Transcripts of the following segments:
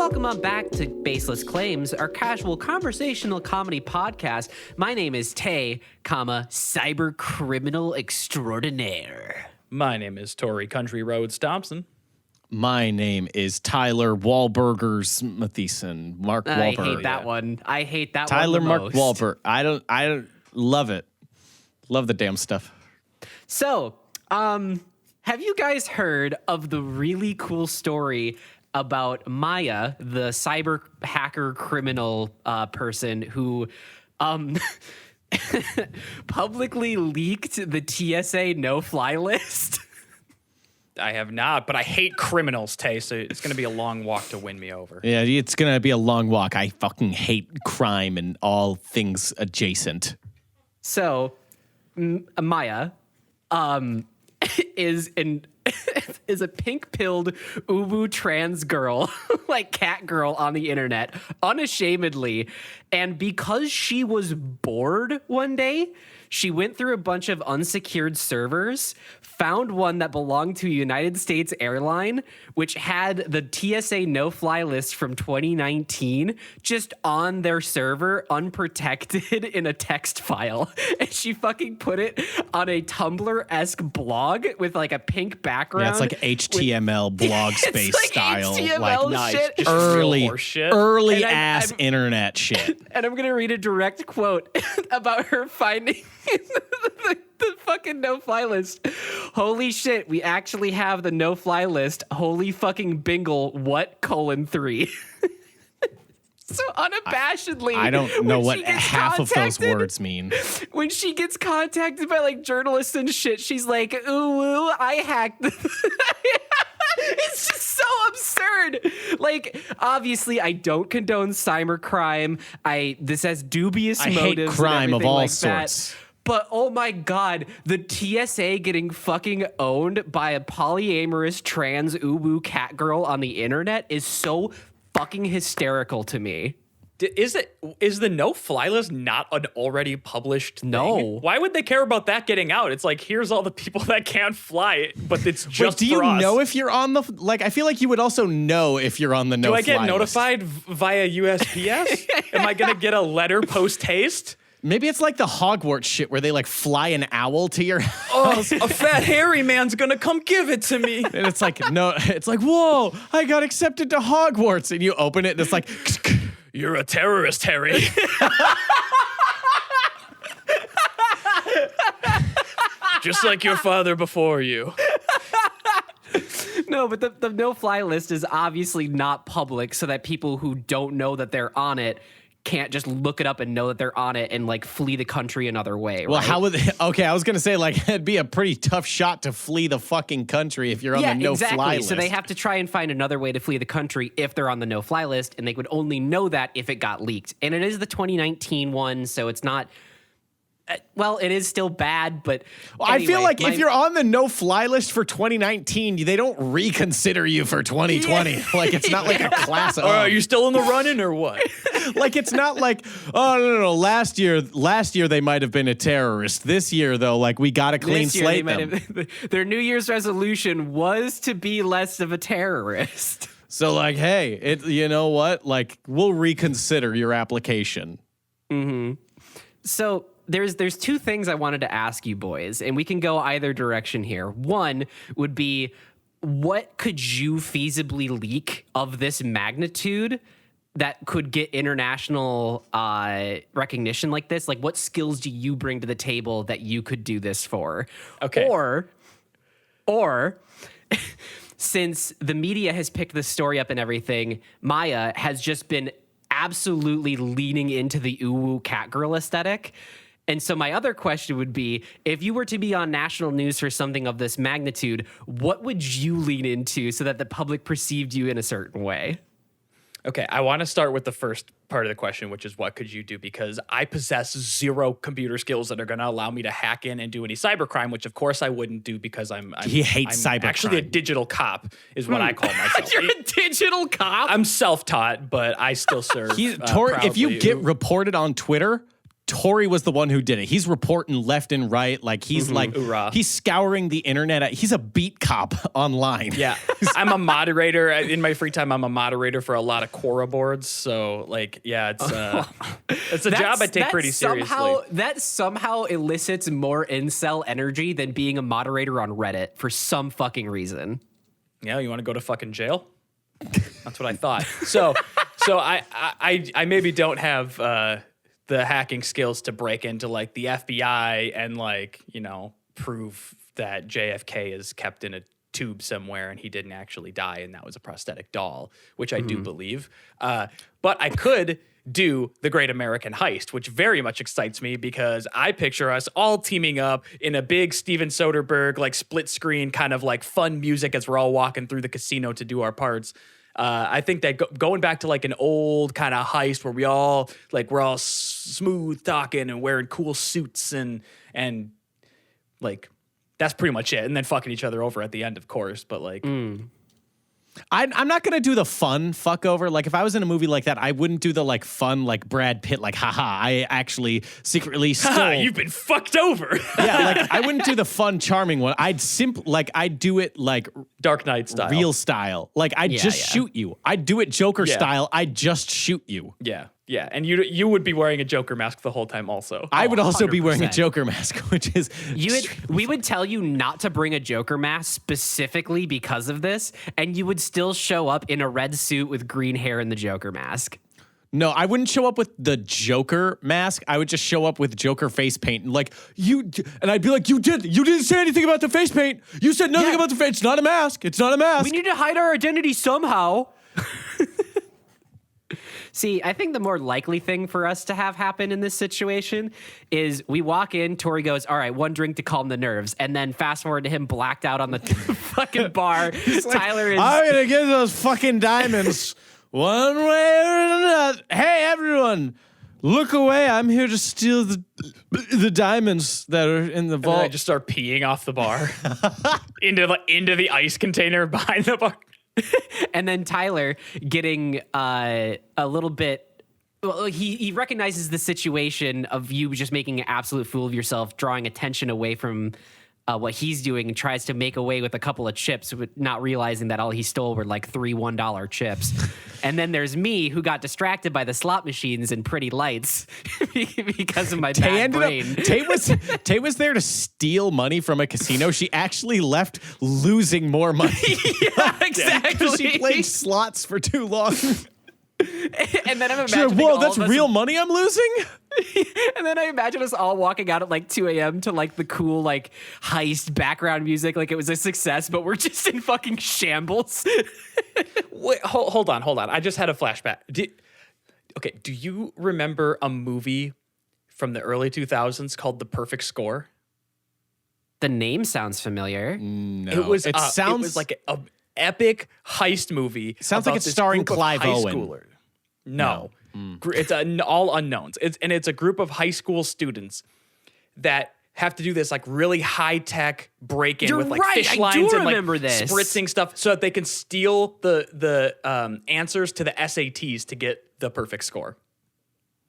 Welcome on back to Baseless Claims, our casual conversational comedy podcast. My name is Tay, cyber criminal extraordinaire. My name is Tori Country Roads Thompson. My name is Tyler Wahlbergers Mathieson. Mark Wahlberg. I hate that one. I hate that Tyler one the Mark most. Wahlberg. I don't love it. Love the damn stuff. So, have you guys heard of the really cool story about Maya, the cyber hacker criminal person who publicly leaked the TSA no-fly list? I have not, but I hate criminals, Tay, so it's going to be a long walk to win me over. Yeah, it's going to be a long walk. I fucking hate crime and all things adjacent. So, Maya is a pink-pilled uwu trans girl, like cat girl on the internet, unashamedly. And because she was bored one day, she went through a bunch of unsecured servers, found one that belonged to a United States airline, which had the TSA no-fly list from 2019 just on their server, unprotected in a text file. And she fucking put it on a Tumblr-esque blog with like a pink background. Yeah, it's like HTML blog space like style. HTML like shit. Just early, real horse shit. early And ass internet shit. And I'm going to read a direct quote about her finding the fucking no-fly list. Holy shit, we actually have the no-fly list. Holy fucking bingle, what, :3. So unabashedly. I don't know what half of those contacted- words mean. When she gets contacted by like journalists and shit, she's like, ooh, I hacked It's just so absurd. Like, obviously, I don't condone cybercrime. This has dubious I hate motives. crime and of all like sorts. That. But oh my God, the TSA getting fucking owned by a polyamorous trans uwu cat girl on the internet is so fucking hysterical to me. Is the no-fly list not an already published thing? No. Why would they care about that getting out? It's like, here's all the people that can't fly, but it's just Wait, do you for us. know if you're on the I feel like you would also know if you're on the no-fly Do I get list. notified via USPS? Am I going to get a letter post-haste? Maybe it's like the Hogwarts shit where they like fly an owl to your house. Oh, a fat hairy man's going to come give it to me. And it's like, no, it's like, whoa, I got accepted to Hogwarts. And you open it and it's like, You're a terrorist, Harry. Just like your father before you. No, but the no-fly list is obviously not public so that people who don't know that they're on it can't just look it up and know that they're on it and like flee the country another way. well, right? how would, okay, I was going to say like, it'd be a pretty tough shot to flee the fucking country if you're on the no-fly list. So they have to try and find another way to flee the country if they're on the no-fly list, and they would only know that if it got leaked. And it is the 2019 one, so it's not... well, it is still bad, but I feel like if you're on the no-fly list for 2019, they don't reconsider you for 2020. Yeah. Like, it's not like a class. Are you still in the running or what? Like, it's not like, oh, no. Last year they might have been a terrorist. This year, though, like, we got to clean this year they slate might them. have, their New Year's resolution was to be less of a terrorist. So, like, hey, you know what? Like, we'll reconsider your application. So there's two things I wanted to ask you boys, and we can go either direction here. One would be, what could you feasibly leak of this magnitude that could get international recognition like this? Like, what skills do you bring to the table that you could do this for? Okay. Or since the media has picked this story up and everything, Maya has just been absolutely leaning into the uwu cat girl aesthetic. And so my other question would be, if you were to be on national news for something of this magnitude, what would you lean into so that the public perceived you in a certain way? Okay, I want to start with the first part of the question, which is what could you do? Because I possess zero computer skills that are going to allow me to hack in and do any cybercrime, which of course I wouldn't do because He hates cybercrime. Actually a digital cop is what I call myself. You're a digital cop? I'm self-taught, but I still serve. If you proudly. get reported on Twitter, Tori was the one who did it. He's reporting left and right. Like he's he's scouring the internet. He's a beat cop online. Yeah. I'm a moderator. In my free time, I'm a moderator for a lot of Quora boards. So like, yeah, it's a job I take pretty seriously. That somehow elicits more incel energy than being a moderator on Reddit for some fucking reason. Yeah, you want to go to fucking jail? That's what I thought. So I maybe don't have the hacking skills to break into like the FBI and like, you know, prove that JFK is kept in a tube somewhere and he didn't actually die and that was a prosthetic doll, which I do believe. But I could do the Great American Heist, which very much excites me because I picture us all teaming up in a big Steven Soderbergh, like split screen kind of like fun music as we're all walking through the casino to do our parts. I think that going back to like an old kind of heist where we're all smooth talking and wearing cool suits and like that's pretty much it. And then fucking each other over at the end, of course. But like, I'm not going to do the fun fuck over. Like if I was in a movie like that, I wouldn't do the like fun, like Brad Pitt, like, haha, I actually secretly stole. You've been fucked over. Yeah. Like I wouldn't do the fun, charming one. I'd do it like Dark Knight style, real style. Like I'd shoot you. I'd do it Joker style. I'd just shoot you. Yeah. Yeah, and you would be wearing a Joker mask the whole time also. I would also 100%. be wearing a Joker mask, which is... We would tell you not to bring a Joker mask specifically because of this, and you would still show up in a red suit with green hair and the Joker mask. No, I wouldn't show up with the Joker mask. I would just show up with Joker face paint. And like, and I'd be like, you didn't say anything about the face paint. You said nothing about the face. It's not a mask. It's not a mask. We need to hide our identity somehow. See, I think the more likely thing for us to have happen in this situation is we walk in, Tori goes, all right, one drink to calm the nerves. And then fast forward to him blacked out on the fucking bar. Tyler is... I'm going to get those fucking diamonds one way or another. Hey, everyone, look away. I'm here to steal the diamonds that are in the vault. And I just start peeing off the bar into the ice container behind the bar. And then Tyler getting a little bit, well, he recognizes the situation of you just making an absolute fool of yourself, drawing attention away from what he's doing, and tries to make away with a couple of chips, but not realizing that all he stole were like three $1 chips. And then there's me, who got distracted by the slot machines and pretty lights because of my bad brain. Tate was there to steal money from a casino. She actually left losing more money. Yeah, exactly. She played slots for too long. And then I'm imagining, She's like, whoa, that's real money I'm losing? And then I imagine us all walking out at like 2 a.m. to like the cool like heist background music, like it was a success, but we're just in fucking shambles. Wait, hold on. I just had a flashback. Do you remember a movie from the early 2000s called The Perfect Score? The name sounds familiar. No. It was like an epic heist movie. Sounds like it's starring Clive Owen. Schooler. No. It's all unknowns. It's a group of high school students that have to do this like really high tech break in with like fish lines and like spritzing stuff so that they can steal the answers to the SATs to get the perfect score.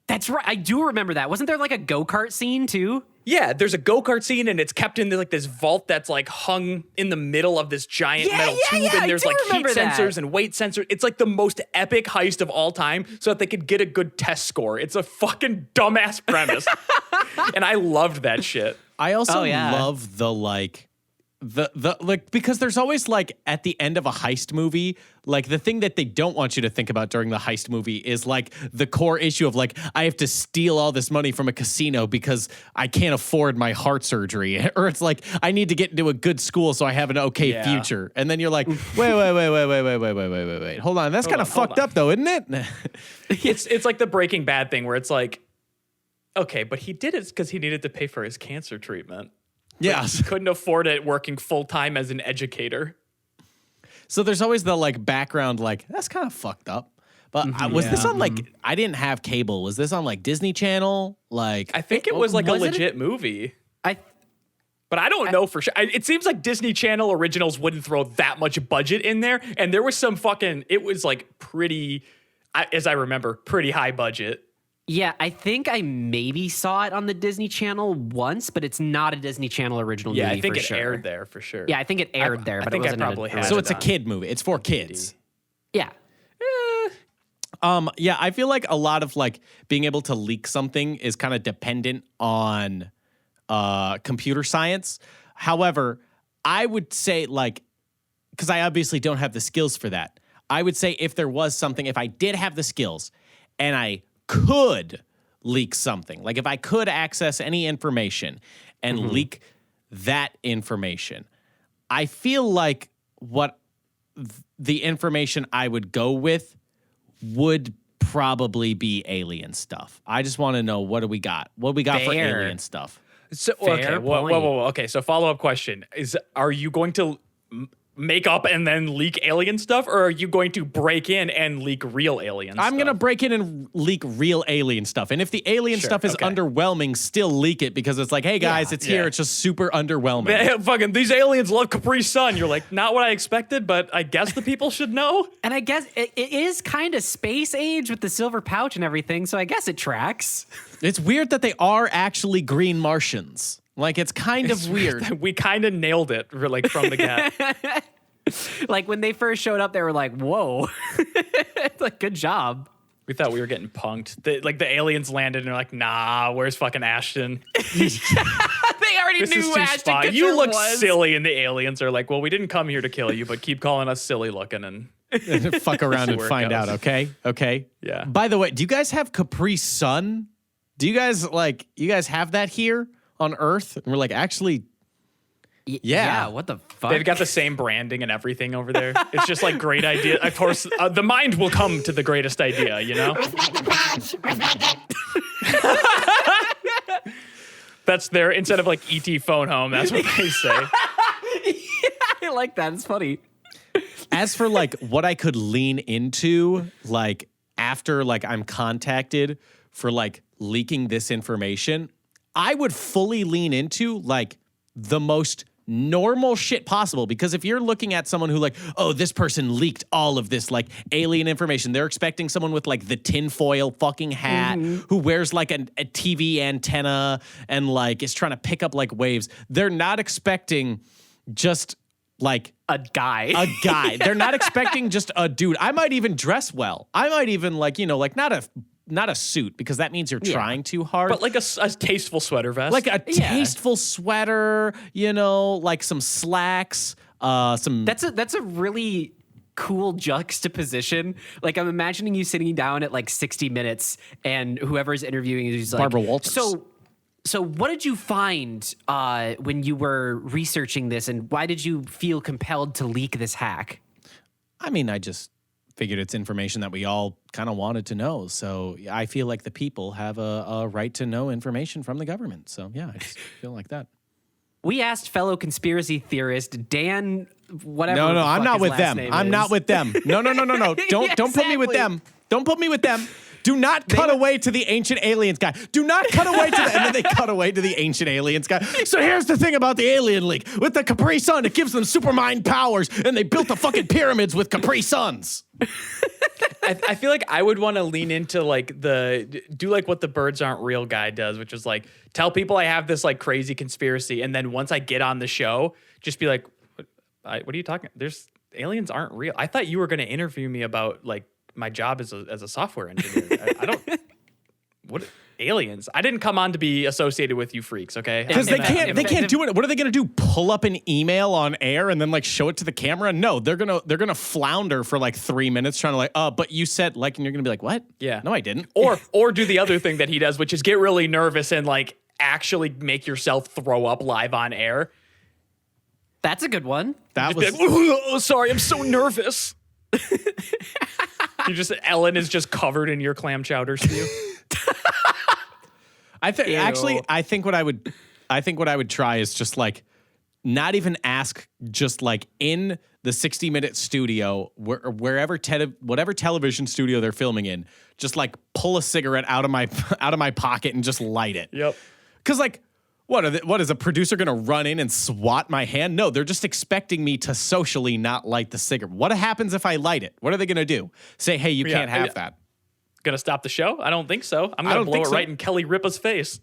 That's right. I do remember that. Wasn't there like a go-kart scene too? Yeah, there's a go-kart scene and it's kept in like this vault that's like hung in the middle of this giant metal tube, and there's like heat sensors and weight sensors. It's like the most epic heist of all time so that they could get a good test score. It's a fucking dumbass premise. And I loved that shit. I also love the like because there's always like at the end of a heist movie, like the thing that they don't want you to think about during the heist movie is like the core issue of like, I have to steal all this money from a casino because I can't afford my heart surgery. Or it's like, I need to get into a good school so I have an okay future. And then you're like, wait. Hold on. That's kind of fucked up though, isn't it? It's like the Breaking Bad thing where it's like, okay, but he did it because he needed to pay for his cancer treatment. Yeah. He couldn't afford it working full time as an educator. So there's always the like background, like, that's kind of fucked up. But was this on like, I didn't have cable. Was this on like Disney Channel? Like, I think it was like a legit movie. But I don't know for sure. It seems like Disney Channel originals wouldn't throw that much budget in there. And there was some fucking, it was like pretty, as I remember, pretty high budget. Yeah, I think I maybe saw it on the Disney Channel once, but it's not a Disney Channel original Yeah, movie I think for it sure. aired there for sure. Yeah, I think it aired there, I but think it I wasn't probably had So it it's a on kid movie. It's for kids. Yeah. Yeah, I feel like a lot of like being able to leak something is kind of dependent on computer science. However, I would say like, because I obviously don't have the skills for that. I would say if there was something, if I did have the skills and I could leak something, like if I could access any information and leak that information, I feel like the information I would go with would probably be alien stuff. I just want to know, what do we got? What do we got for Fair. alien stuff? So Fair okay, whoa. point. Okay, so follow up question is: are you going to make up and then leak alien stuff, or are you going to break in and leak real alien stuff? I'm going to break in and leak real alien stuff. And if the alien stuff is okay. underwhelming, still leak it because it's like, hey guys, it's here. Yeah. It's just super underwhelming. Fucking these aliens love Capri Sun. You're like, not what I expected, but I guess the people should know. And I guess it is kind of space age with the silver pouch and everything, so I guess it tracks. It's weird that they are actually green Martians. Like, it's kind of weird. We kind of nailed it, like from the get. Like when they first showed up, they were like, "Whoa!" It's like, good job. We thought we were getting punked. The aliens landed and they're like, nah, where's fucking Ashton? They already This is knew too Ashton spot. Kutcher You look was. silly, and the aliens are like, well, we didn't come here to kill you, but keep calling us silly looking. And Fuck around and where it find goes. out, okay? Okay? Yeah. By the way, do you guys have Capri Sun? Do you guys have that here on Earth? And we're like, actually, Yeah, what the fuck? they've got the same branding and everything over there. It's just like great idea. Of course, the mind will come to the greatest idea, you know? That's their, instead of like ET phone home, that's what they say. I like that. It's funny. as for like what I could lean into, like after like I'm contacted for like leaking this information, I would fully lean into like the most normal shit possible. Because if you're looking at someone who like, oh, this person leaked all of this like alien information, they're expecting someone with like the tinfoil fucking hat who wears like a TV antenna and like is trying to pick up like waves. They're not expecting just like A guy. They're not expecting just a dude. I might even dress well. I might even like, you know, like not a suit, because that means you're trying too hard. But like a tasteful sweater vest. Like a tasteful sweater, you know, like some slacks, some. That's a really cool juxtaposition. Like, I'm imagining you sitting down at like 60 Minutes and whoever's interviewing you is like, Barbara Walters. So what did you find when you were researching this, and why did you feel compelled to leak this hack? I mean, I just figured it's information that we all kind of wanted to know. So I feel like the people have a right to know information from the government. So yeah, I just feel like that. We asked fellow conspiracy theorist Dan, whatever. No, the I'm fuck not his with last them. name I'm is. not with them. No. Don't put me with Exactly. them. Don't put me with them. Do not cut away to the ancient aliens guy. Do not cut away to and then they cut away to the ancient aliens guy. So here's the thing about the alien leak. With the Capri Sun, it gives them supermind powers, and they built the fucking pyramids with Capri Suns. I feel like I would want to lean into like do like what the birds aren't real guy does, which is like tell people I have this like crazy conspiracy, and then once I get on the show, just be like, what are you talking? There's aliens aren't real. I thought you were going to interview me about like my job as a software engineer. I don't. What aliens? I didn't come on to be associated with you freaks, okay? Because they If- can't do it. What are they gonna do? Pull up an email on air and then like show it to the camera? No, they're gonna flounder for like 3 minutes trying to like, but you said like, and you're gonna be like, what? Yeah. No, I didn't. Or do the other thing that he does, which is get really nervous and like actually make yourself throw up live on air. That's a good one. That Just be was like, oh, sorry, I'm so nervous. Ellen is just covered in your clam chowder stew. I think Ew. actually, I think what I would try is just like not even ask, just like in the 60-minute studio, whatever television studio they're filming in, just like pull a cigarette out of my pocket and just light it. Yep. Because like, what is a producer gonna run in and swat my hand? No, they're just expecting me to socially not light the cigarette. What happens if I light it? What are they gonna do? Say, hey, you can't have that. gonna stop the show? I don't think so. I'm I gonna don't blow think it so. right in Kelly Ripa's face.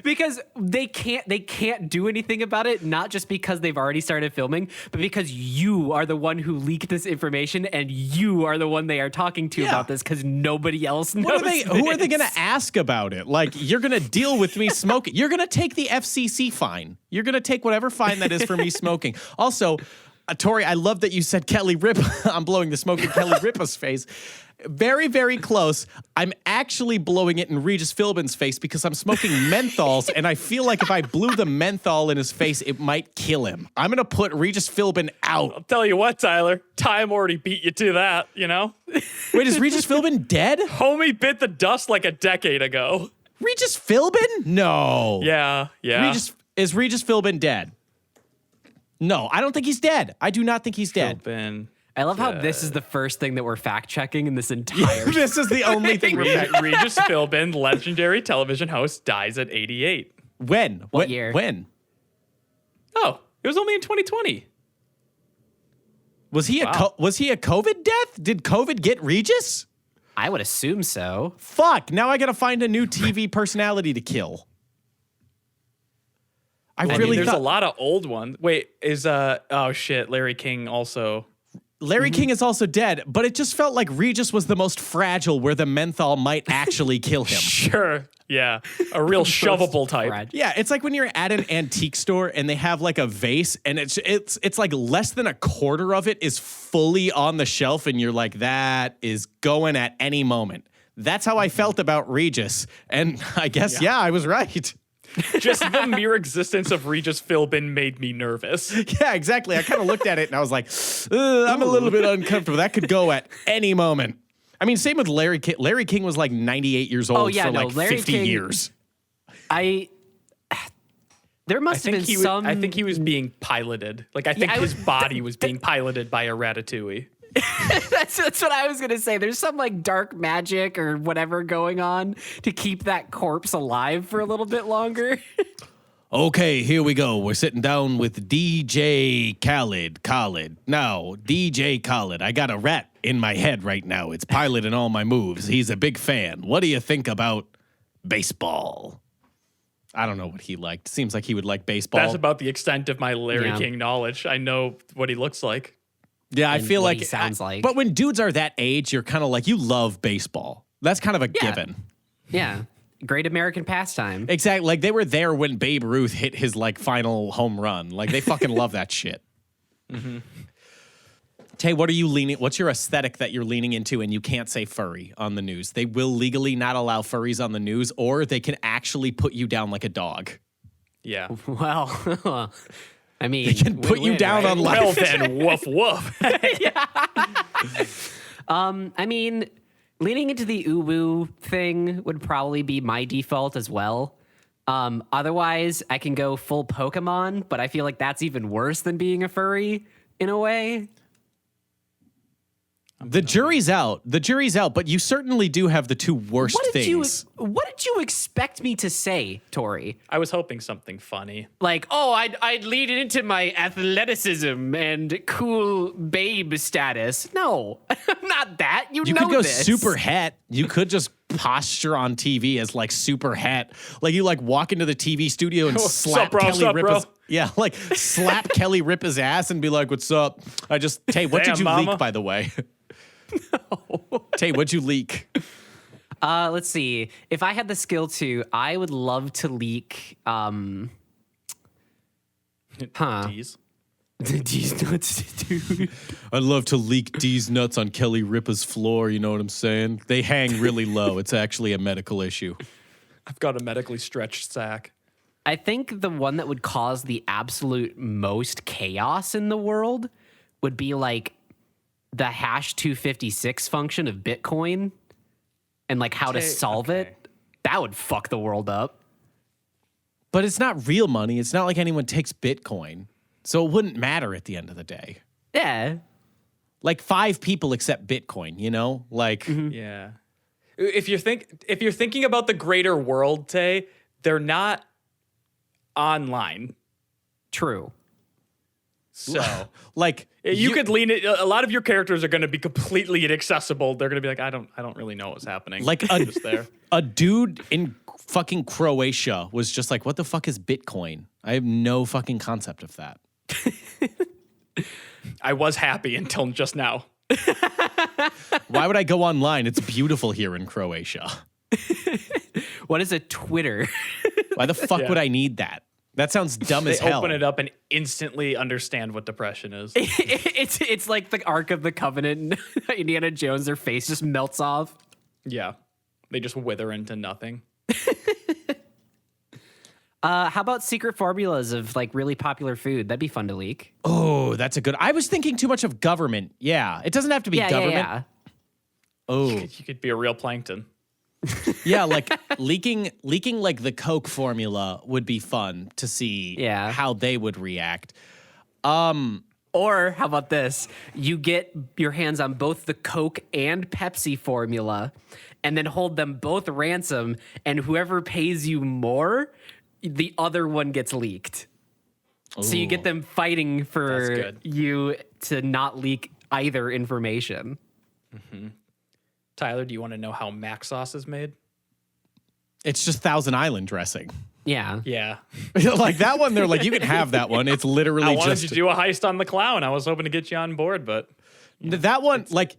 because they can't do anything about it, not just because they've already started filming, but because you are the one who leaked this information and you are the one they are talking to about this because nobody else knows. Who are they going to ask about it? Like, you're going to deal with me smoking. You're going to take the FCC fine. You're going to take whatever fine that is for me smoking. Also, Tori, I love that you said Kelly Ripa. I'm blowing the smoke in Kelly Ripa's face. Very, very close. I'm actually blowing it in Regis Philbin's face because I'm smoking menthols, and I feel like if I blew the menthol in his face, it might kill him. I'm going to put Regis Philbin out. I'll tell you what, Tyler. Time already beat you to that, you know? Wait, is Regis Philbin dead? Homie bit the dust like a decade ago. Regis Philbin? No. Yeah. Is Regis Philbin dead? No, I don't think he's dead. I do not think he's dead. Philbin. I love how this is the first thing that we're fact checking in this entire. This is the only thing we're Regis Philbin, legendary television host, dies at 88. When? What year? When? Oh, it was only in 2020. Was he was he a COVID death? Did COVID get Regis? I would assume so. Fuck, now I gotta find a new TV personality to kill. I mean, really there's thought a lot of old ones. Wait, is oh shit, Larry King also. Larry King is also dead, but it just felt like Regis was the most fragile where the menthol might actually kill him. Sure. Yeah. A real shovable type. Yeah, it's like when you're at an antique store and they have like a vase and it's like less than a quarter of it is fully on the shelf and you're like, that is going at any moment. That's how I felt about Regis. And I guess, yeah I was right. Just the mere existence of Regis Philbin made me nervous. Yeah, exactly. I kind of looked at it and I was like, I'm a little bit uncomfortable. That could go at any moment. I mean, same with Larry King. Larry King was like 98 years old for like Larry 50 King, years. There must have been some. I think he was being piloted. Like, I think his body was being piloted by a ratatouille. That's what I was gonna say. There's some like dark magic or whatever going on to keep that corpse alive for a little bit longer. Okay, here we go. We're sitting down with DJ Khaled. Now, DJ Khaled, I got a rat in my head right now. It's piloting all my moves. He's a big fan. What do you think about baseball? I don't know what he liked. Seems like he would like baseball. That's about the extent of my Larry King knowledge. I know what he looks like. Yeah, I feel like he sounds like. But when dudes are that age, you're kind of like, you love baseball. That's kind of a given. Yeah. Great American pastime. Exactly. Like they were there when Babe Ruth hit his like final home run. Like they fucking love that shit. Mm-hmm. Tay, what are you leaning? What's your aesthetic that you're leaning into and you can't say furry on the news? They will legally not allow furries on the news, or they can actually put you down like a dog. Yeah. Well, I mean, they can put you down on life. Well then, woof woof. I mean, leaning into the uwu thing would probably be my default as well. Otherwise, I can go full Pokemon, but I feel like that's even worse than being a furry in a way. The jury's out. The jury's out, but you certainly do have the two worst things. What did you expect me to say, Tori? I was hoping something funny. Like, oh, I'd lead it into my athleticism and cool babe status. No, I'm not that. You know could go this. super het. You could just posture on TV as like super het. Like you like walk into the TV studio and slap Kelly Ripa's. Yeah, like slap Kelly Ripa's ass and be like, "What's up?" Tay, what did you leak, by the way? No. Tay, what'd you leak? Let's see. If I had the skill to, I would love to leak. D's. D's nuts, dude. I'd love to leak D's nuts on Kelly Ripa's floor. You know what I'm saying? They hang really low. It's actually a medical issue. I've got a medically stretched sack. I think the one that would cause the absolute most chaos in the world would be like the hash 256 function of Bitcoin and like how to solve it. That would fuck the world up. But it's not real money. It's not like anyone takes Bitcoin. So it wouldn't matter at the end of the day. Yeah. Like 5 people accept Bitcoin, you know? Like Yeah. If you're thinking about the greater world, Tay, they're not online. True. So Like you could lean it. A lot of your characters are going to be completely inaccessible. They're going to be like, I don't really know what's happening. like just there. a dude in fucking Croatia was just like, what the fuck is Bitcoin? I have no fucking concept of that. I was happy until just now. Why would I go online? It's beautiful here in Croatia. What is a Twitter? Why the fuck would I need that? That sounds dumb They as hell. open it up and instantly understand what depression is. It's like the Ark of the Covenant. Indiana Jones, their face just melts off. Yeah. They just wither into nothing. How about secret formulas of like really popular food? That'd be fun to leak. Oh, that's a good. I was thinking too much of government. Yeah, it doesn't have to be government. Yeah. Oh, You could be a real plankton. yeah, like leaking like the Coke formula would be fun to see. Yeah. How they would react. Or how about this? You get your hands on both the Coke and Pepsi formula and then hold them both ransom, and whoever pays you more, the other one gets leaked. So you get them fighting That's for good. you to not leak either information. Tyler, do you want to know how mac sauce is made? It's just Thousand Island dressing. Yeah. Yeah. Like that one, they're like, you can have that one. It's literally I wanted just to do a heist on the clown. I was hoping to get you on board, but that one. Like,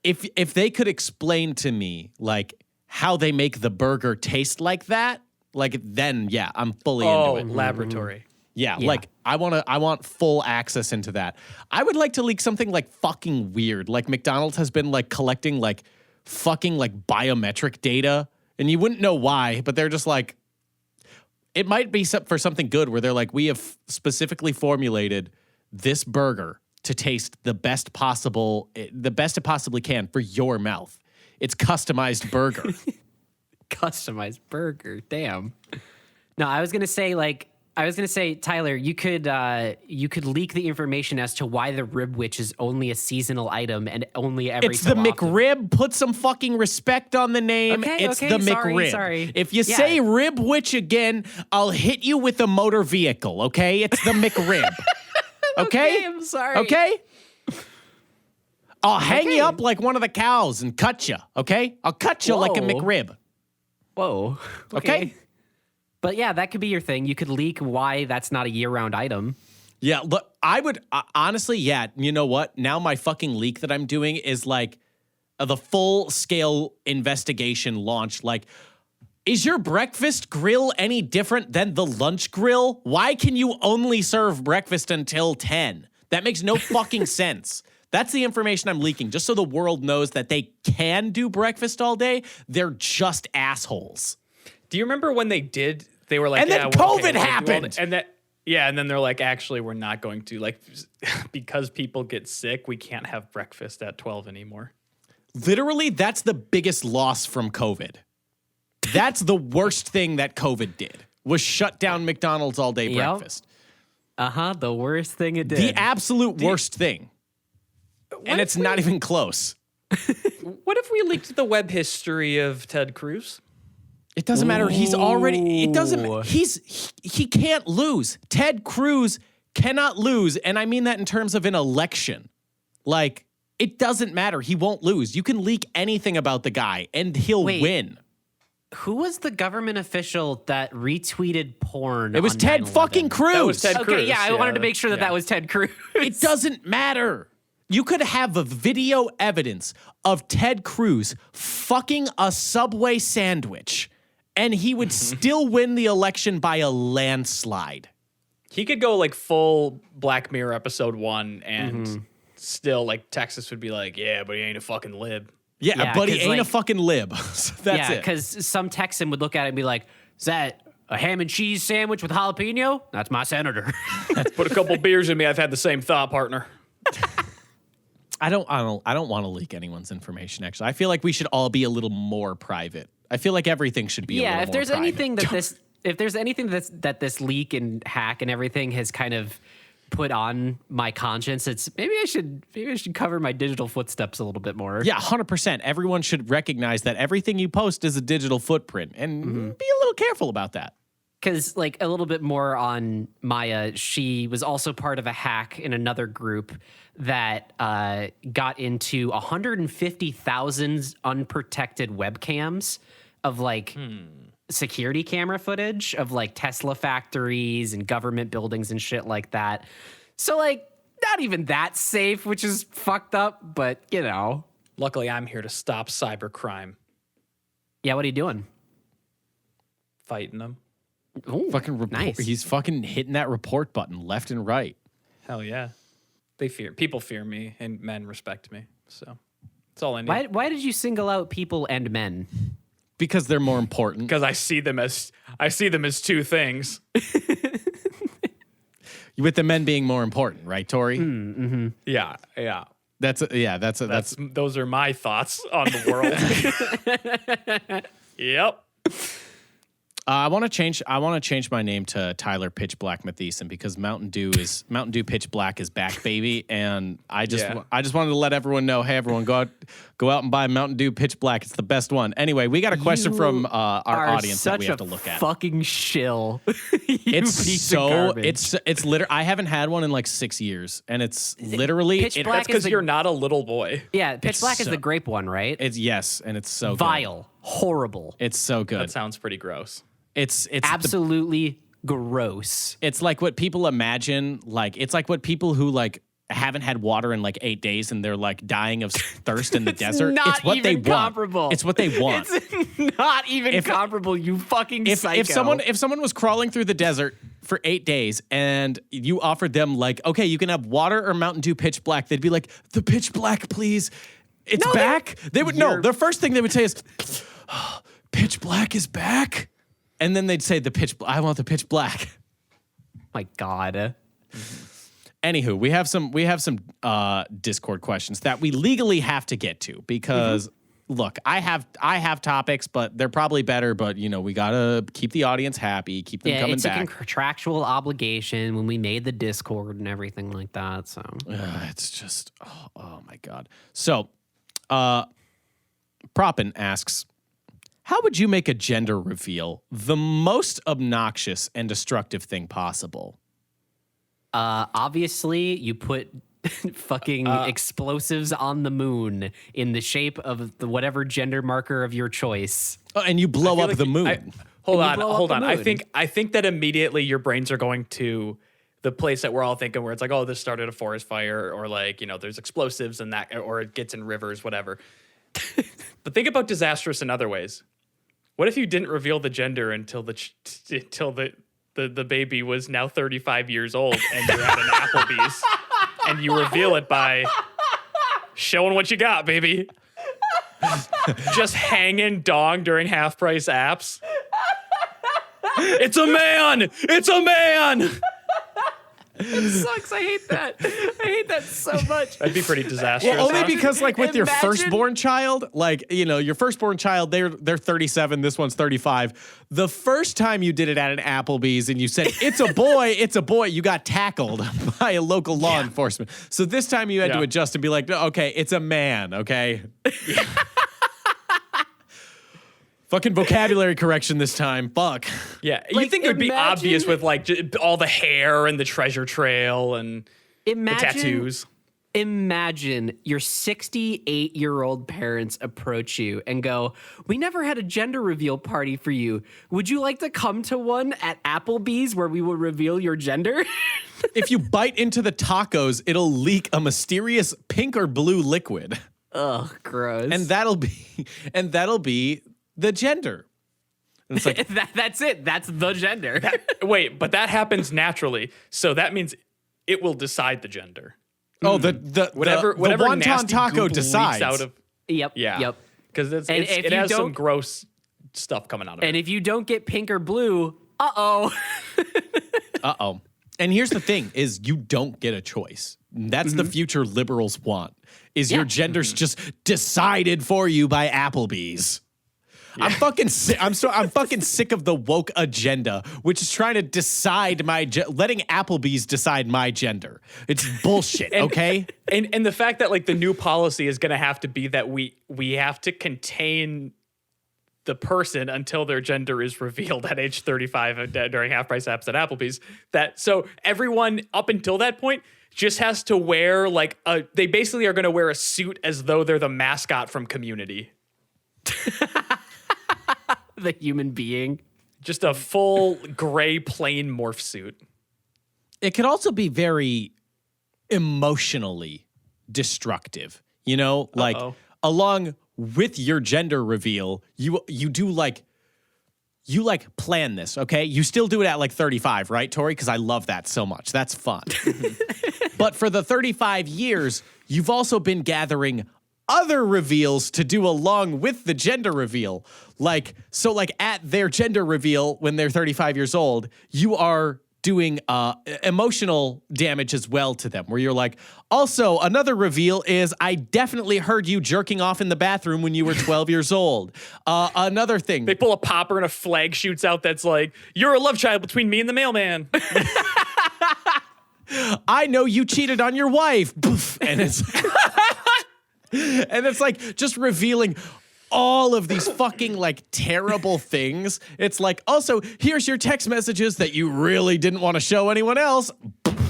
if they could explain to me like how they make the burger taste like that, like then yeah, I'm fully into it. laboratory. Yeah, like I want full access into that. I would like to leak something like fucking weird. Like McDonald's has been like collecting like fucking like biometric data, and you wouldn't know why, but they're just like, it might be for something good where they're like, we have specifically formulated this burger to taste the best it possibly can for your mouth. It's customized burger. Customized burger. Damn. No, I was gonna say, Tyler, you could leak the information as to why the rib witch is only a seasonal item and only every. It's so the often. McRib. Put some fucking respect on the name. It's the McRib. Sorry. If you say rib witch again, I'll hit you with a motor vehicle. Okay, it's the McRib. Okay, I'm sorry. Okay. I'll hang you up like one of the cows and cut you. Okay, I'll cut you like a Whoa. McRib. Whoa. Okay. But yeah, that could be your thing. You could leak why that's not a year-round item. Yeah, look, I would honestly, yeah, you know what? Now my fucking leak that I'm doing is like the full-scale investigation launch. Like, is your breakfast grill any different than the lunch grill? Why can you only serve breakfast until 10? That makes no fucking sense. That's the information I'm leaking, just so the world knows that they can do breakfast all day. They're just assholes. Do you remember when they did? They were like, And then yeah, COVID we'll happened. And then they're like, actually, we're not going to, like, because people get sick, we can't have breakfast at 12 anymore. Literally, that's the biggest loss from COVID. That's the worst thing that COVID did, was shut down McDonald's all day breakfast. The worst thing it did. The absolute worst thing. And it's not even close. What if we leaked the web history of Ted Cruz? It doesn't matter. He's already, it doesn't, he can't lose. Ted Cruz cannot lose. And I mean that in terms of an election. Like, it doesn't matter. He won't lose. You can leak anything about the guy and he'll win. Who was the government official that retweeted porn? It was on Ted 9/11? fucking Cruz. That was Ted Okay, Cruz. yeah, I wanted to make sure that was Ted Cruz. It doesn't matter. You could have a video evidence of Ted Cruz fucking a Subway sandwich, and he would still win the election by a landslide. He could go like full Black Mirror episode 1 and still like Texas would be like, yeah, but he ain't a fucking lib. Yeah, but he 'cause, ain't a like- fucking lib. So that's it. because some Texan would look at it and be like, "Is that a ham and cheese sandwich with jalapeno? That's my senator." Put a couple beers in me. I've had the same thought, partner. I don't want to leak anyone's information, actually. I feel like we should all be a little more private. I feel like everything should be a little if more there's private. anything that this leak and hack and everything has kind of put on my conscience, it's maybe I should cover my digital footsteps a little bit more. Yeah, 100%. Everyone should recognize that everything you post is a digital footprint and be a little careful about that. because like a little bit more on Maya, she was also part of a hack in another group that got into 150,000 unprotected webcams of like security camera footage of like Tesla factories and government buildings and shit like that. So like not even that safe, which is fucked up, but you know. Luckily, I'm here to stop cybercrime. Yeah, what are you doing? Fighting them. Ooh, Fucking report. nice. He's fucking hitting that report button left and right. Hell yeah. People fear me and men respect me. So that's all I need. Why did you single out people and men? Because they're more important. Because I see them as two things. With the men being more important, right, Tori? Yeah. Those are my thoughts on the world. Yep. I want to change my name to Tyler Pitch Black Matheson because Mountain Dew Pitch Black is back, baby, and I just wanted to let everyone know, hey, everyone, go out and buy Mountain Dew Pitch Black. It's the best one. Anyway, we got a question from our audience that we have to look at. Fucking shill. It's literally. I haven't had one in like 6 years, and it's literally. Pitch Black That's because you're not a little boy. Yeah, Pitch Black is the grape one, right? It's yes, and it's so vile, horrible. It's so good. That sounds pretty gross. It's absolutely gross. It's like what people imagine. Like it's like what people who like haven't had water in like 8 days and they're like dying of thirst in the desert. Not it's what even they comparable. Want. It's what they want. It's not even comparable. You fucking psycho. If someone was crawling through the desert for 8 days and you offered them like, okay, you can have water or Mountain Dew Pitch Black, they'd be like, the Pitch Black, please. It's back. They would no. The first thing they would say is, oh, Pitch Black is back. And then they'd say I want the Pitch Black. My God. Anywho, we have some Discord questions that we legally have to get to because look, I have topics, but they're probably better. But you know, we gotta keep the audience happy, keep them coming back. It's a contractual obligation when we made the Discord and everything like that. So it's just oh my God. So, Propin asks, how would you make a gender reveal the most obnoxious and destructive thing possible? Obviously, you put fucking explosives on the moon in the shape of the whatever gender marker of your choice. Oh, and you blow up the moon. Hold on. I think that immediately your brains are going to the place that we're all thinking where it's like, oh, this started a forest fire, or like, you know, there's explosives and that, or it gets in rivers, whatever. But think about disastrous in other ways. What if you didn't reveal the gender until the baby was now 35 years old and you're at an Applebee's and you reveal it by showing what you got, baby. Just hanging dong during half price apps. It's a man. It's a man. It sucks. I hate that. I hate that so much. That'd be pretty disastrous. Well, only because, like, with your firstborn child, like, you know, your firstborn child, they're 37. This one's 35. The first time you did it at an Applebee's and you said it's a boy, you got tackled by a local law enforcement. So this time you had to adjust and be like, no, okay, it's a man. Okay. Yeah. Fucking vocabulary correction this time. Fuck. Yeah, like, you think it would be obvious with like all the hair and the treasure trail and the tattoos. Imagine your 68-year-old parents approach you and go, we never had a gender reveal party for you. Would you like to come to one at Applebee's where we will reveal your gender? If you bite into the tacos, it'll leak a mysterious pink or blue liquid. Ugh, gross. And that'll be the gender. And it's like that's it. That's the gender. Wait, but that happens naturally. So that means it will decide the gender. Oh, whatever wonton taco decides. Out of, yep. Because it has some gross stuff coming out of it. And if you don't get pink or blue, uh-oh. And here's the thing is you don't get a choice. That's the future liberals want, is your gender's just decided for you by Applebee's. Yeah. I'm fucking sick of the woke agenda, which is trying to decide letting Applebee's decide my gender. It's bullshit, okay? And the fact that like the new policy is going to have to be that we have to contain the person until their gender is revealed at age 35 during half price apps at Applebee's. So everyone up until that point just has to wear like they basically are going to wear a suit as though they're the mascot from Community. The human being. Just a full gray plain morph suit. It could also be very emotionally destructive, you know, like along with your gender reveal, you do like plan this, okay? You still do it at like 35, right, Tori? Because I love that so much. That's fun. But for the 35 years, you've also been gathering other reveals to do along with the gender reveal. Like at their gender reveal when they're 35 years old, you are doing emotional damage as well to them, where you're like, also, another reveal is I definitely heard you jerking off in the bathroom when you were 12 years old. Another thing. They pull a popper and a flag shoots out that's like, you're a love child between me and the mailman. I know you cheated on your wife. And it's and it's like just revealing all of these fucking like terrible things. It's like, also, here's your text messages that you really didn't want to show anyone else.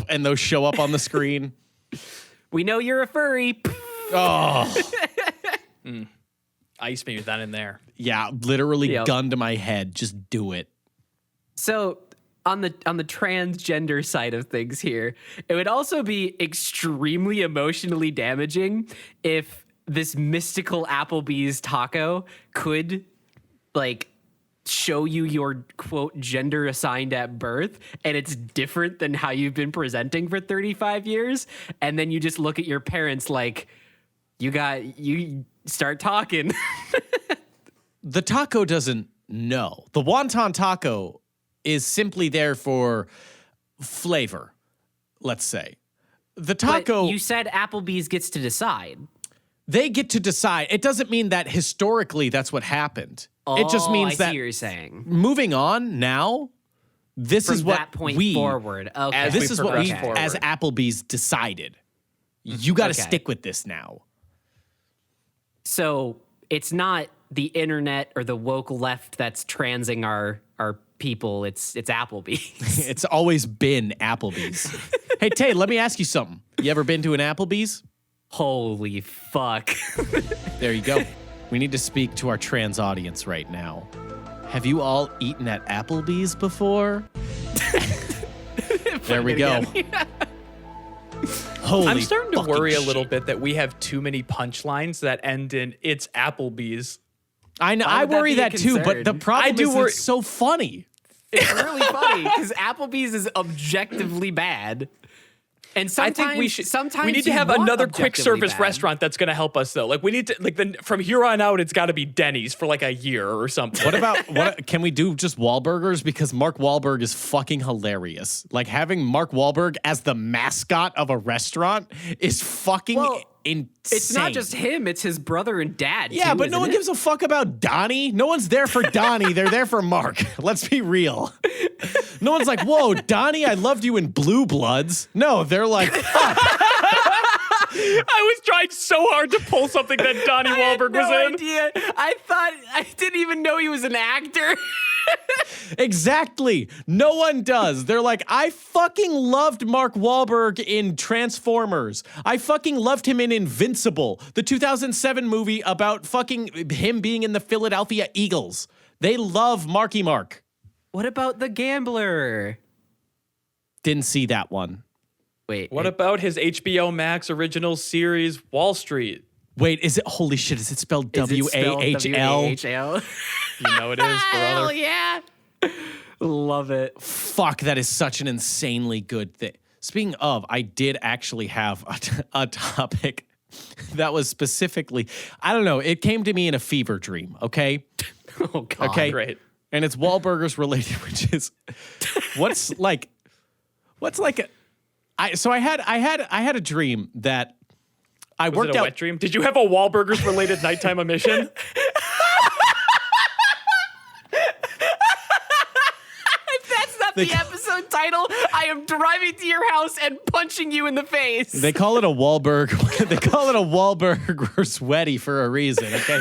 And those show up on the screen. We know you're a furry. Oh. Ice me with that in there. Yeah, literally gun to my head. Just do it. So on the transgender side of things here, it would also be extremely emotionally damaging if this mystical Applebee's taco could like show you your quote gender assigned at birth and it's different than how you've been presenting for 35 years. And then you just look at your parents like you start talking. The taco doesn't know. The wonton taco is simply there for flavor, let's say. The taco. But you said Applebee's gets to decide. They get to decide. It doesn't mean that historically that's what happened. It just means I that see what you're saying. Moving on now, this is what that point we forward. Okay. This is what we forward. as Applebee's decided. You got to stick with this now. So it's not the internet or the woke left that's transing our people. It's Applebee's. It's always been Applebee's. Hey, Tay, let me ask you something. You ever been to an Applebee's? Holy fuck. There you go. We need to speak to our trans audience right now. Have you all eaten at Applebee's before? There we go. Holy I'm starting to fucking worry a shit. little bit that we have too many punchlines that end in "it's Applebee's." I know. Why I would that worry be a that too, but the concern? problem I do is worry- it's so funny. It's really funny because Applebee's is objectively bad. And I sometimes, think we should. Sometimes we need to you have want another quick objectively service bad. restaurant that's going to help us though. Like we need to from here on out, it's got to be Denny's for like a year or something. What about can we do just Wahlburgers? Because Mark Wahlberg is fucking hilarious. Like having Mark Wahlberg as the mascot of a restaurant is fucking insane. It's not just him; it's his brother and dad. Yeah, too, but no one gives a fuck about Donnie. No one's there for Donnie. They're there for Mark. Let's be real. No one's like, whoa, Donnie, I loved you in Blue Bloods. No, they're like, fuck. I was trying so hard to pull something that Donnie Wahlberg I had no was in. idea. I didn't even know he was an actor. Exactly. No one does. They're like, I fucking loved Mark Wahlberg in Transformers. I fucking loved him in Invincible, the 2007 movie about fucking him being in the Philadelphia Eagles. They love Marky Mark. What about The Gambler? Didn't see that one. Wait, What about his HBO Max original series Wall Street? Wait, is it, holy shit, is it spelled is it spelled W-A-H-L? W-A-H-L? You know it is, Hell brother. yeah. Love it. Fuck, that is such an insanely good thing. Speaking of, I did actually have a topic that was specifically, I don't know, it came to me in a fever dream, okay? Oh, God. Okay. Great. And it's Wahlburgers related, which is what's like I had a dream that I Was worked it a out. wet dream? Did you have a Wahlburgers related nighttime emission? If that's not the episode title, I am driving to your house and punching you in the face. They call it a Wahlberg. They call it a Wahlburger sweaty for a reason. Okay.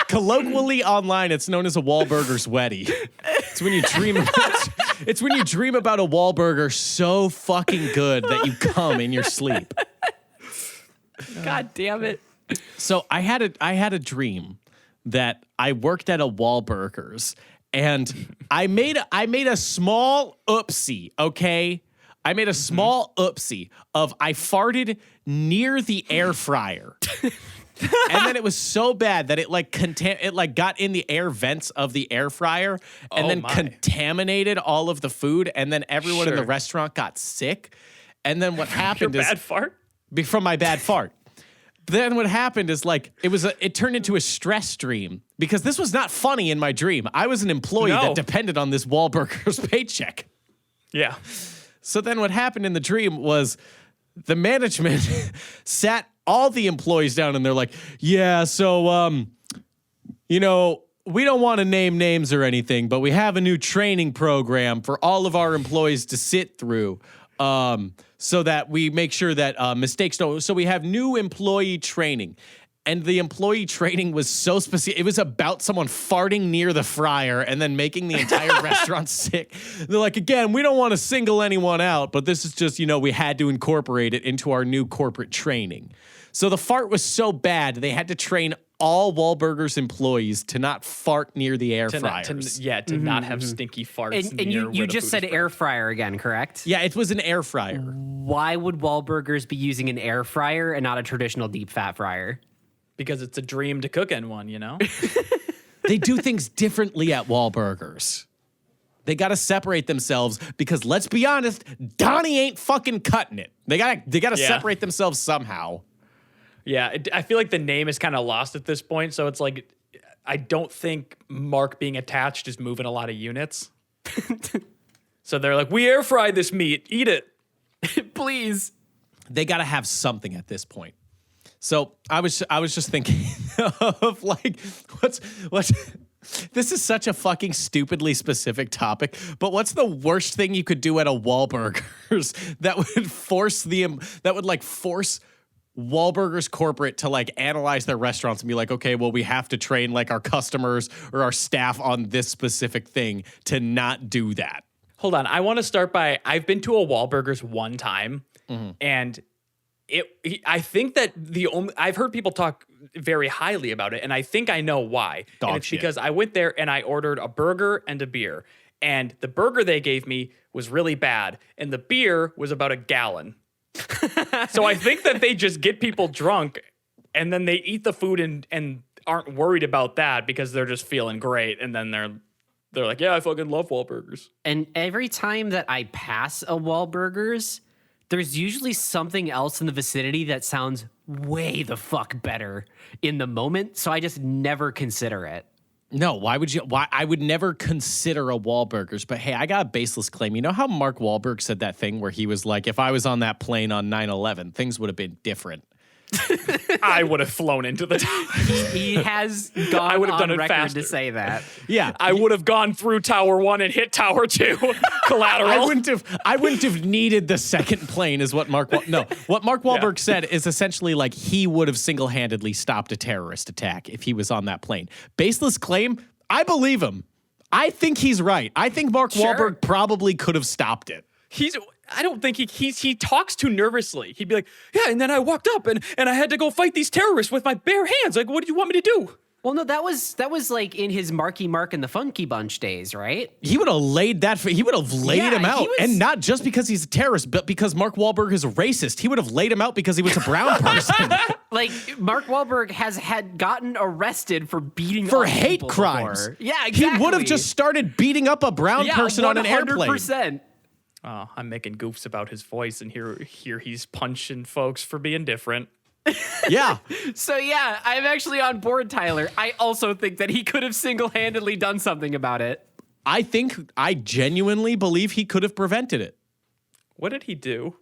Colloquially online, it's known as a Wahlburger sweaty. It's when you dream. It's when you dream about a Wahlburger so fucking good that you come in your sleep. God damn it. So I had a dream that I worked at a Wahlburgers and I made a small oopsie, okay? I made a small oopsie of I farted near the air fryer. And then it was so bad that it got in the air vents of the air fryer and contaminated all of the food, and then everyone in the restaurant got sick. And then what happened Your bad fart? From my bad fart. Then what happened is it turned into a stress dream because this was not funny in my dream. I was an employee that depended on this Wahlburgers paycheck. Yeah. So then what happened in the dream was the management sat all the employees down and they're like, yeah, so, we don't want to name names or anything, but we have a new training program for all of our employees to sit through. So that we make sure that mistakes don't. So we have new employee training. And the employee training was so specific. It was about someone farting near the fryer and then making the entire restaurant sick. They're like, again, we don't want to single anyone out, but this is just, we had to incorporate it into our new corporate training. So the fart was so bad, they had to train all Wahlburgers employees to not fart near the air fryers. To not have stinky farts. And you just said air fryer again, correct? Yeah, it was an air fryer. Why would Wahlburgers be using an air fryer and not a traditional deep fat fryer? Because it's a dream to cook in one, They do things differently at Wahlburgers. They got to separate themselves because, let's be honest, Donnie ain't fucking cutting it. They got to separate themselves somehow. Yeah, I feel like the name is kind of lost at this point, so it's like I don't think Mark being attached is moving a lot of units. So they're like, we air fry this meat, eat it. Please. They got to have something at this point. So I was just thinking of what's this is such a fucking stupidly specific topic, but what's the worst thing you could do at a Wahlburgers that would force Wahlburgers corporate to analyze their restaurants and be like, okay, well, we have to train our customers or our staff on this specific thing to not do that. Hold on. I want to start by, I've been to a Wahlburgers one time and I think that I've heard people talk very highly about it and I think I know why. And it's because I went there and I ordered a burger and a beer and the burger they gave me was really bad and the beer was about a gallon. So I think that they just get people drunk and then they eat the food and aren't worried about that because they're just feeling great. And then they're like, yeah, I fucking love Wahlburgers. And every time that I pass a Wahlburgers, there's usually something else in the vicinity that sounds way the fuck better in the moment. So I just never consider it. No, why? I would never consider a Wahlburgers, but hey, I got a baseless claim. You know how Mark Wahlberg said that thing where he was like, if I was on that plane on 9/11, things would have been different. I would have flown into the tower. He has gone I would have on done it record faster. to say that. Yeah. I would have gone through Tower 1 and hit Tower 2. Collateral. I wouldn't have needed the second plane is what Mark Wahlberg said is essentially he would have single-handedly stopped a terrorist attack if he was on that plane. Baseless claim, I believe him. I think he's right. I think Mark Wahlberg probably could have stopped it. I don't think he talks too nervously. He'd be like, yeah, and then I walked up and I had to go fight these terrorists with my bare hands. Like, what do you want me to do? Well, no, that was in his Marky Mark and the Funky Bunch days, right? He would have laid him out. And not just because he's a terrorist, but because Mark Wahlberg is a racist. He would have laid him out because he was a brown person. Mark Wahlberg had gotten arrested for beating for up hate people crimes. Before. Yeah, exactly. He would have just started beating up a brown person on an airplane. 100%. Oh, I'm making goofs about his voice, and here he's punching folks for being different. Yeah. So yeah, I'm actually on board, Tyler. I also think that he could have single-handedly done something about it. I genuinely believe he could have prevented it. What did he do?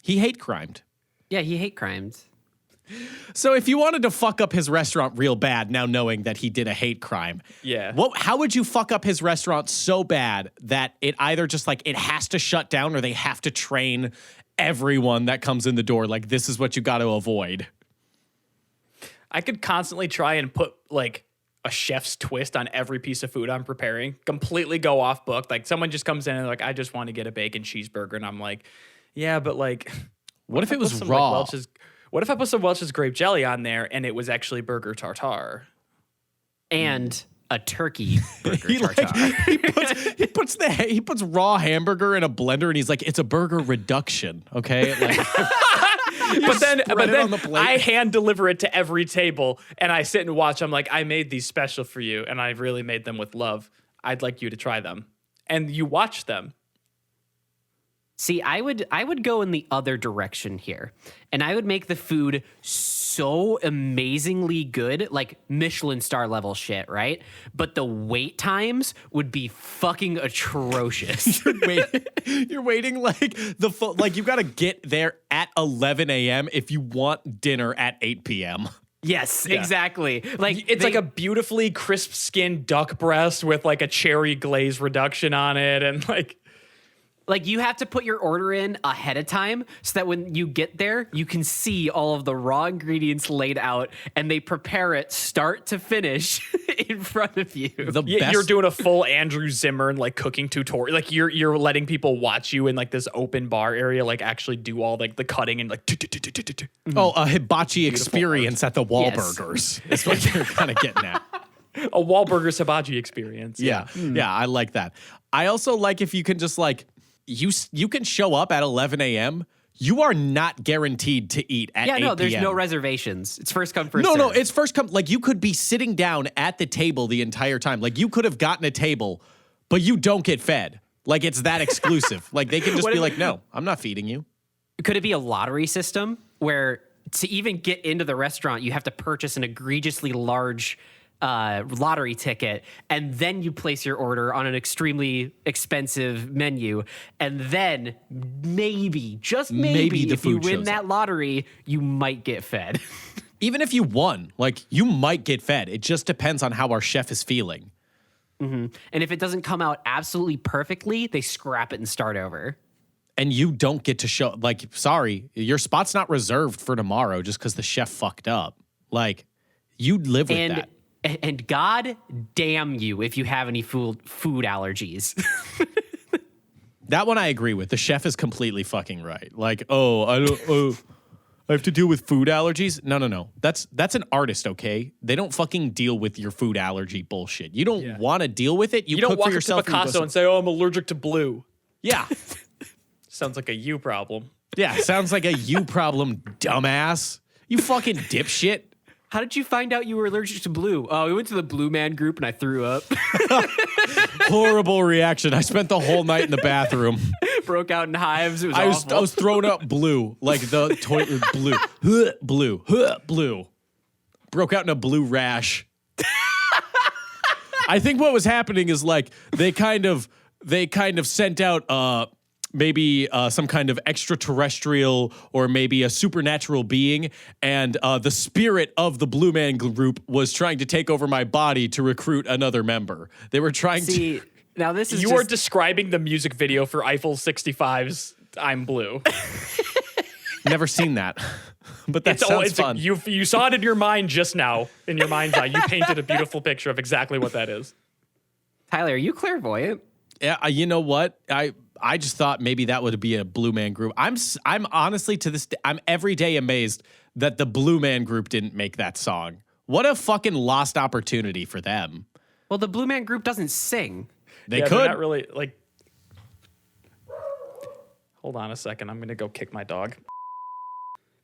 He hate crimed. Yeah, he hate crimes. So if you wanted to fuck up his restaurant real bad, now knowing that he did a hate crime, how would you fuck up his restaurant so bad that it either just it has to shut down or they have to train everyone that comes in the door? This is what you got to avoid. I could constantly try and put like a chef's twist on every piece of food I'm preparing, completely go off book. Like someone just comes in and like, I just want to get a bacon cheeseburger. And I'm like, yeah, but like, What if it was some, raw? Like, what if I put some Welch's grape jelly on there and it was actually burger tartare? And a turkey burger He tartare. he puts raw hamburger in a blender and he's like, it's a burger reduction, okay? Like, But then on the plate. I hand deliver it to every table and I sit and watch. I'm like, I made these special for you and I really made them with love. I'd like you to try them. And you watch them. See, I would go in the other direction here, and I would make the food so amazingly good, like Michelin star level shit, right? But the wait times would be fucking atrocious. You're waiting like like you got to get there at 11 a.m. if you want dinner at 8 p.m. Yes, exactly. Like It's like a beautifully crisp skinned duck breast with like a cherry glaze reduction on it and Like you have to put your order in ahead of time so that when you get there, you can see all of the raw ingredients laid out and they prepare it start to finish in front of you. You're doing a full Andrew Zimmern like cooking tutorial. Like you're letting people watch you in like this open bar area, like actually do all like the cutting and like. Oh, a hibachi experience at the Wahlburgers. Is what you're kind of getting at. A Wahlburgers hibachi experience. Yeah. Yeah, I like that. I also like if you can just like, you can show up at 11 a.m. You are not guaranteed to eat at 8 p.m. there's no reservations. It's first come, first No, serve. it's first come. Like you could be sitting down at the table the entire time. Like you could have gotten a table, but you don't get fed. Like it's that exclusive. Like they can just be like, no, I'm not feeding you. Could it be a lottery system where to even get into the restaurant, you have to purchase an egregiously large lottery ticket, and then you place your order on an extremely expensive menu, and then maybe, just maybe the if you food win shows that lottery, you might get fed. Even if you won, like you might get fed. It just depends on how our chef is feeling. Mm-hmm. And if it doesn't come out absolutely perfectly, they scrap it and start over. And you don't get to show, like, sorry, your spot's not reserved for tomorrow just because the chef fucked up. Like, you live with that. And God damn you if you have any food allergies. That one I agree with. The chef is completely fucking right. Like, I have to deal with food allergies. No. That's an artist, okay? They don't fucking deal with your food allergy bullshit. You don't want to deal with it. You don't cook walk for yourself up to Picasso and say, "Oh, I'm allergic to blue." Yeah. Sounds like a you problem. Yeah, sounds like a you problem, dumbass. You fucking dipshit. How did you find out you were allergic to blue? Oh, we went to the Blue Man group and I threw up. Horrible reaction. I spent the whole night in the bathroom. Broke out in hives. It was awful. I was throwing up blue, like the toilet blue. Broke out in a blue rash. I think what was happening is like they kind of sent out maybe some kind of extraterrestrial or maybe a supernatural being, and the spirit of the Blue Man group was trying to take over my body to recruit another member. They were trying to... Now this is You are describing the music video for Eiffel 65's I'm Blue. Never seen that, but that sounds fun. You saw it in your mind just now, in your mind's eye. You painted a beautiful picture of exactly what that is. Tyler, are you clairvoyant? Yeah, you know what? I just thought maybe that would be a Blue Man group. I'm honestly to this day, I'm every day amazed that the Blue Man group didn't make that song. What a fucking lost opportunity for them. Well, the Blue Man group doesn't sing. They They're could. not really like. Hold on a second. I'm gonna go kick my dog.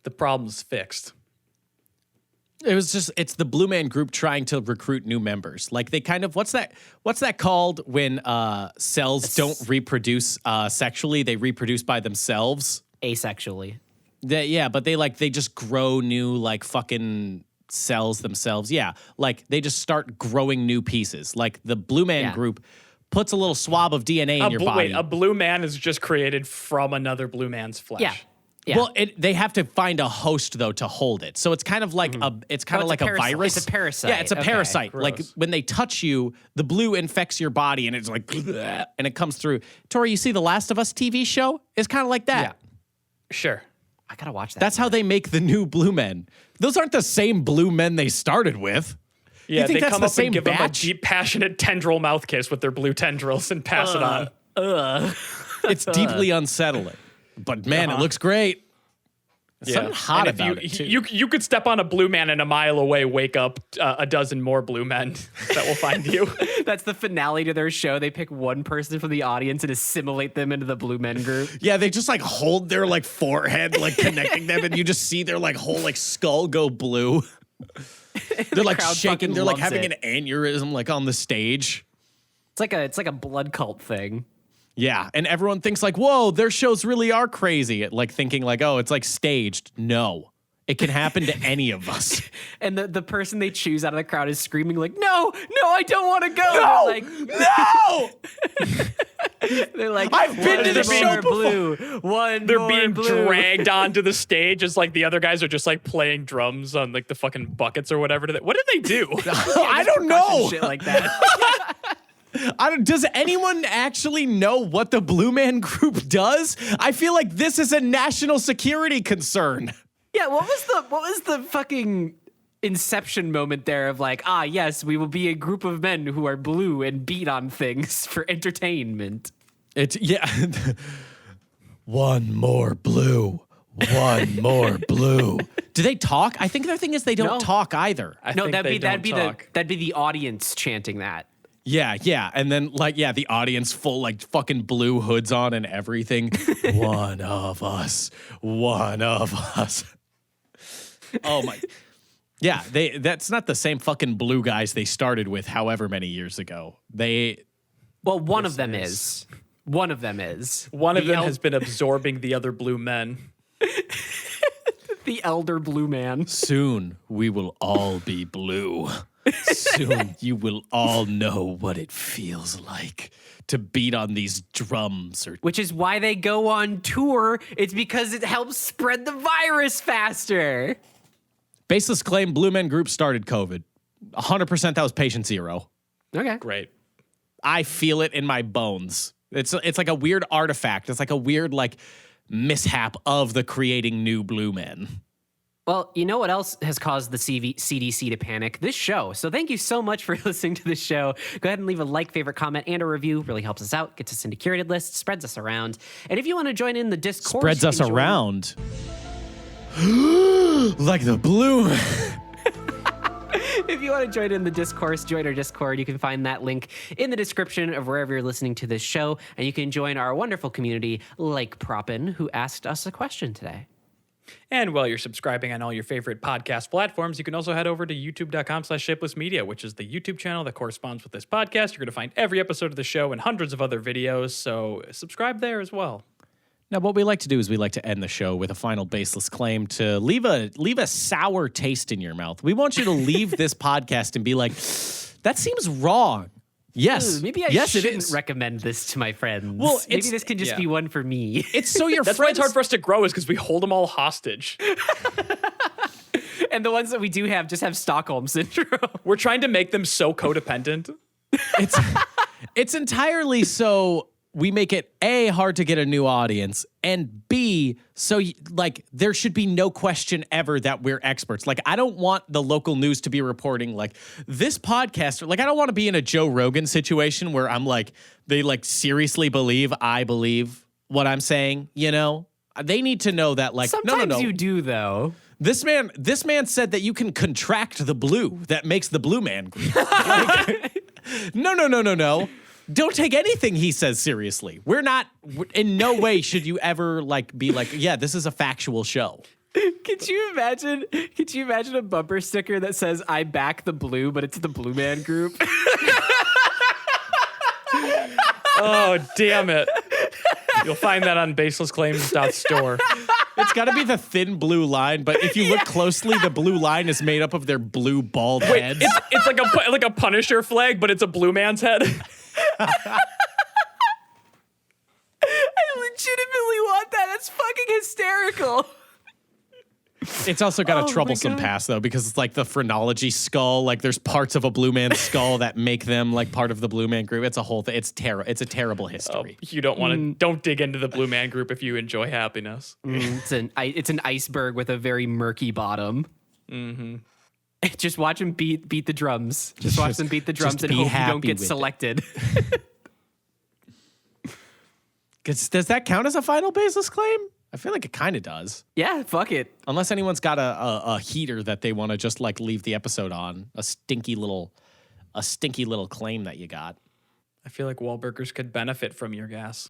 The problem's fixed. It's the Blue Man group trying to recruit new members. Like they kind of, what's that called when cells don't reproduce sexually, they reproduce by themselves? Asexually. But they just grow new like fucking cells themselves. Yeah, like they just start growing new pieces. Like the Blue Man group puts a little swab of DNA in your body. Wait, a blue man is just created from another blue man's flesh. Yeah. Yeah. Well, they have to find a host though to hold it. So it's kind of like a virus. It's a parasite. Yeah, it's a parasite. Gross. Like when they touch you, the blue infects your body and it's like bleh, and it comes through. Tori, you see the Last of Us TV show? It's kind of like that. Yeah. Sure. I gotta watch that. That's how they make the new Blue Men. those aren't the same blue men they started with. Yeah, you think they that's come the up same and give them a batch? deep, passionate tendril mouth kiss with their blue tendrils and pass it on. It's deeply unsettling. But man, it looks great. There's something hot And about it, too. You could step on a blue man and a mile away wake up a dozen more blue men that will find you. That's the finale to their show. They pick one person from the audience and assimilate them into the Blue Men group. Yeah, they just like hold their like forehead, like connecting them, and you just see their like whole like skull go blue. They're like crowd shaking. fucking They're like loves having it. an aneurysm like on the stage. It's like a blood cult thing. Yeah, and everyone thinks like, whoa, their shows really are crazy. Like thinking like, oh, it's like staged. No, it can happen to any of us. And the person they choose out of the crowd is screaming like, no, I don't want to go. No, Like, no. they're like, I've been "One to the more show before." blue, one They're more being blue. dragged onto the stage as like the other guys are just like playing drums on like the fucking buckets or whatever. What did they do? I don't know. Shit like that. Does anyone actually know what the Blue Man Group does? I feel like this is a national security concern. Yeah, what was the fucking inception moment there of like, yes, we will be a group of men who are blue and beat on things for entertainment. It's one more blue. One more blue. Do they talk? I think their thing is they don't No. talk either. I No, think that'd they don't be talk. that'd be the audience chanting that. Yeah. And then the audience full like fucking blue hoods on and everything. One of us. One of us. Oh my. Yeah, that's not the same fucking blue guys they started with however many years ago. Well, one of them is. One of them is. One of The them has been absorbing the other blue men. the elder blue man. Soon we will all be blue. Soon you will all know what it feels like to beat on these drums or Which is why they go on tour. It's because it helps spread the virus faster. Baseless Claim Blue Men Group started COVID. 100% that was patient zero. Okay. Great. I feel it in my bones. It's like a weird artifact. It's like a weird like mishap of the creating new blue men. Well, you know what else has caused the CDC to panic? This show. So thank you so much for listening to this show. Go ahead and leave a like, favorite, comment, and a review. Really helps us out, gets us into curated lists, spreads us around. And if you want to join in the Discord, Spreads us around. Like the blue. If you want to join in the discourse, join our Discord. You can find that link in the description of wherever you're listening to this show. And you can join our wonderful community, like Proppin, who asked us a question today. And while you're subscribing on all your favorite podcast platforms, you can also head over to youtube.com/shapelessmedia, which is the YouTube channel that corresponds with this podcast. You're going to find every episode of the show and hundreds of other videos, so subscribe there as well. Now, what we like to do is we like to end the show with a final baseless claim to leave a sour taste in your mouth. We want you to leave this podcast and be like, that seems wrong. Yes. Maybe I yes, it shouldn't is. recommend this to my friends. Well, maybe it's- this can just yeah. be one for me. It's so your That's why friends. it's hard for us to grow, is because we hold them all hostage. And the ones that we do have just have Stockholm syndrome. We're trying to make them so codependent. It's entirely so we make it A, hard to get a new audience, and B, so like there should be no question ever that we're experts. Like I don't want the local news to be reporting like this podcaster, like I don't want to be in a Joe Rogan situation where I'm like, they like seriously believe I believe what I'm saying, you know? They need to know that like, Sometimes no. you do, though. This man said that you can contract the blue that makes the Blue Man Group. Like, no. Don't take anything he says seriously. We're not, in no way should you ever like be like, yeah, this is a factual show. Could you imagine a bumper sticker that says "I back the blue," but it's the Blue Man Group? Oh, damn it. You'll find that on baselessclaims.store. It's got to be the thin blue line, but if you look closely, the blue line is made up of their blue bald heads. It's like a Punisher flag, but it's a blue man's head. I legitimately want that. That's fucking hysterical. It's also got Oh a my troublesome God. past though, because it's like the phrenology skull. Like there's parts of a blue man's skull that make them like part of the Blue Man Group. It's a whole thing. It's a terrible history. You don't want to. Don't dig into the Blue Man Group if you enjoy happiness. It's an iceberg with a very murky bottom. Just watch him beat the drums. Just watch them beat the drums and be hope you happy don't get with it. selected. Does that count as a final baseless claim? I feel like it kind of does. Yeah, fuck it. Unless anyone's got a heater that they want to just like leave the episode on. A stinky little claim that you got. I feel like Wahlburgers could benefit from your gas.